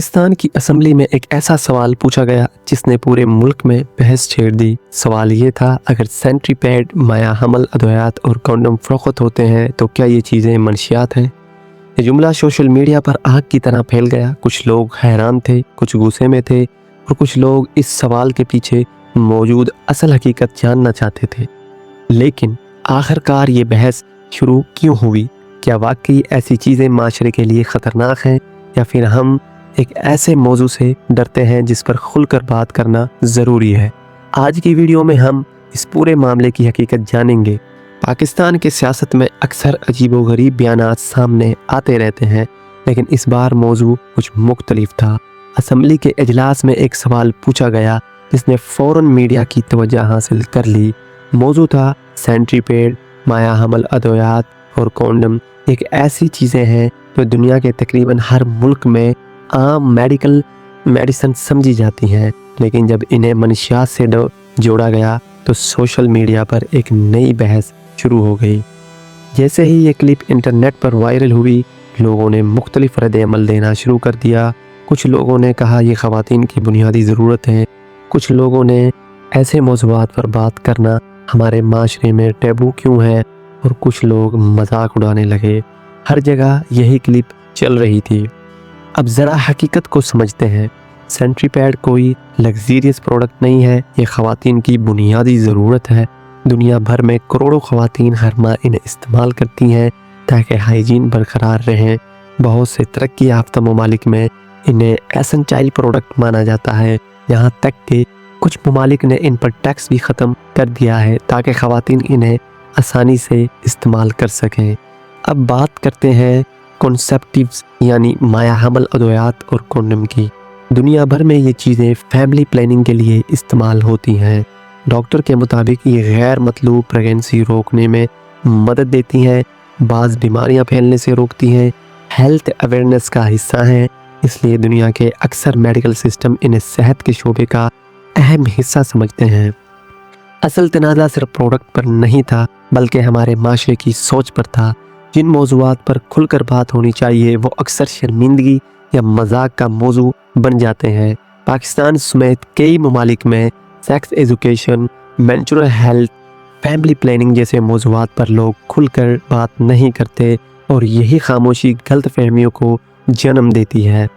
पाकिस्तान की असम्बली में एक ऐसा सवाल पूछा गया जिसने पूरे मुल्क में बहस छेड़ दी। सवाल ये था, अगर सेंट्री पैड, माया हमल अद्वियात और कॉन्डम फ़रोख्त होते हैं तो क्या ये चीज़ें मंशियात हैं? ये जुमला सोशल मीडिया पर आग की तरह फैल गया। कुछ लोग हैरान थे, कुछ गुस्से में थे और कुछ लोग इस सवाल के पीछे मौजूद असल हकीकत जानना चाहते थे। लेकिन आखिरकार ये बहस शुरू क्यों हुई? क्या वाकई ऐसी चीज़ें माशरे के लिए ख़तरनाक हैं, या फिर हम एक ऐसे मौजू से डरते हैं जिस पर खुलकर बात करना ज़रूरी है? आज की वीडियो में हम इस पूरे मामले की हकीकत जानेंगे। पाकिस्तान के सियासत में अक्सर अजीबोगरीब बयानात सामने आते रहते हैं, लेकिन इस बार मौजू कुछ मुख्तलिफ था। असम्बली के इजलास में एक सवाल पूछा गया जिसने फ़ौरन मीडिया की तवज्जो हासिल कर ली। मौजू था, सेंट्री पैड, माया हमल अद्वियात और कॉन्डम एक ऐसी चीज़ें हैं जो दुनिया के तकरीबन हर मुल्क में आम मेडिसिन समझी जाती हैं, लेकिन जब इन्हें मनशियात से जोड़ा गया तो सोशल मीडिया पर एक नई बहस शुरू हो गई। जैसे ही ये क्लिप इंटरनेट पर वायरल हुई, लोगों ने मुख्तलिफ रद्द-ए-अमल देना शुरू कर दिया। कुछ लोगों ने कहा ये ख़वातीन की बुनियादी ज़रूरत है, कुछ लोगों ने ऐसे मौज़ूआत पर बात करना हमारे माशरे में टैबू क्यों है, और कुछ लोग मजाक उड़ाने लगे। हर जगह यही क्लिप चल रही थी। अब ज़रा हकीकत को समझते हैं। सेंट्री पैड कोई लग्जरियस प्रोडक्ट नहीं है, ये ख़वातीन की बुनियादी ज़रूरत है। दुनिया भर में करोड़ों ख़वातीन हर माह इन्हें इस्तेमाल करती हैं ताकि हाइजीन बरकरार रहें। बहुत से तरक्की याफ्ता ममालिक में इन्हें एसेंशियल प्रोडक्ट माना जाता है, यहाँ तक कि कुछ ममालिक ने इन पर टैक्स भी ख़त्म कर दिया है ताकि ख़वातीन इन्हें आसानी से इस्तेमाल कर सकें। अब बात करते हैं कॉन्सेप्टिव्स यानी माया हमल अद्वियात और कॉन्डम की। दुनिया भर में ये चीज़ें फैमिली प्लानिंग के लिए इस्तेमाल होती हैं। डॉक्टर के मुताबिक ये गैर मतलूब प्रेगनेंसी रोकने में मदद देती हैं, बाज़ बीमारियां फैलने से रोकती हैं, हेल्थ अवेयरनेस का हिस्सा हैं, इसलिए दुनिया के अक्सर मेडिकल सिस्टम इन्हें सेहत के शोबे का अहम हिस्सा समझते हैं। असल तनाज़ा सिर्फ प्रोडक्ट पर नहीं था, बल्कि हमारे माशरे की सोच पर था। जिन मौज़ूआत पर खुलकर बात होनी चाहिए वो अक्सर शर्मिंदगी या मजाक का मौजू बन जाते हैं। पाकिस्तान समेत कई ममालिक में sex education, menstrual health, family planning जैसे मौज़ूआत पर लोग खुलकर बात नहीं करते, और यही खामोशी गलत फहमियों को जन्म देती है।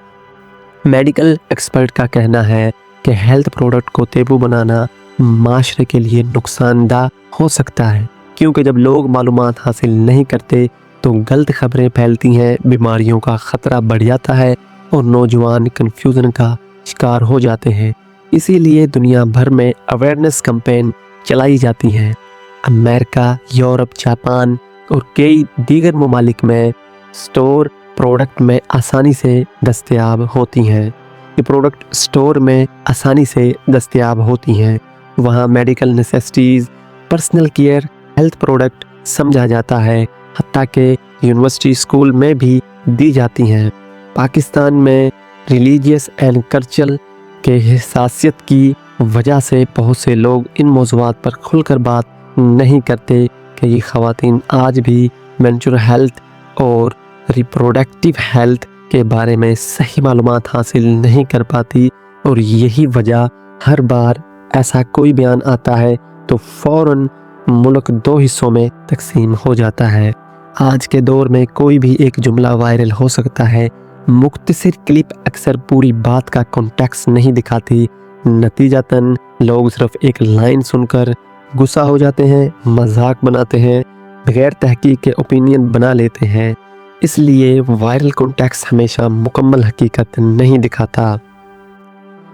मेडिकल एक्सपर्ट का कहना है कि हेल्थ प्रोडक्ट को तैबू बनाना माशरे के लिए नुकसानदा हो सकता है, क्योंकि जब लोग मालूमात हासिल नहीं करते तो गलत खबरें फैलती हैं, बीमारियों का ख़तरा बढ़ जाता है और नौजवान कन्फ्यूज़न का शिकार हो जाते हैं। इसीलिए दुनिया भर में अवेयरनेस कैंपेन चलाई जाती हैं। अमेरिका, यूरोप, जापान और कई दीगर ममालिक में स्टोर प्रोडक्ट में आसानी से दस्तयाब होती हैं। ये प्रोडक्ट स्टोर में आसानी से दस्तयाब होती हैं। वहाँ medical necessities, personal care, health product समझा जाता है, हत्ता के यूनिवर्सिटी स्कूल में भी दी जाती हैं। पाकिस्तान में रिलीजियस एंड कल्चरल के हिसासियत की वजह से बहुत से लोग इन मौज़ूआत पर खुलकर बात नहीं करते कि ये ख़वातीन आज भी मेंस्ट्रुअल हेल्थ और रिप्रोडक्टिव हेल्थ के बारे में सही मालूमात हासिल नहीं कर पाती, और यही वजह हर बार ऐसा कोई बयान आता है तो फ़ौरन मुल्क दो हिस्सों में तकसीम हो जाता है। आज के दौर में कोई भी एक जुमला वायरल हो सकता है। मुख्तसर क्लिप अक्सर पूरी बात का कॉन्टेक्स्ट नहीं दिखाती। नतीजतन लोग सिर्फ एक लाइन सुनकर गुस्सा हो जाते हैं, मजाक बनाते हैं, बगैर तहकीक के ओपिनियन बना लेते हैं। इसलिए वायरल कॉन्टेक्स्ट हमेशा मुकम्मल हकीकत नहीं दिखाता।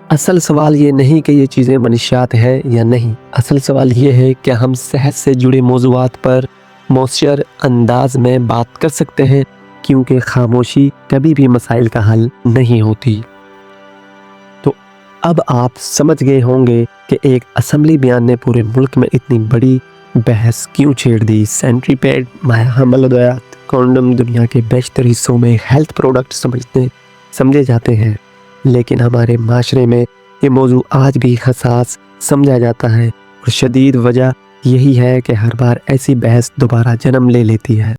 असल सवाल ये नहीं कि ये चीज़ें मनशियात है या नहीं, असल सवाल ये है कि हम सेहत से जुड़े मौज़ूआत पर मौसर अंदाज में बात कर सकते हैं, क्योंकि खामोशी कभी भी मसाइल का हल नहीं होती। तो अब आप समझ गए होंगे कि एक असम्बली बयान ने पूरे मुल्क में इतनी बड़ी बहस क्यों छेड़ दी। सेंट्री पैड, माया हमल अद्वियात, कॉन्डम दुनिया के बेशतर हिस्सों में हेल्थ प्रोडक्ट समझे जाते हैं, लेकिन हमारे माशरे में ये मौजू आज भी हसास समझा जाता है, और शदीद वजह यही है कि हर बार ऐसी बहस दोबारा जन्म ले लेती है।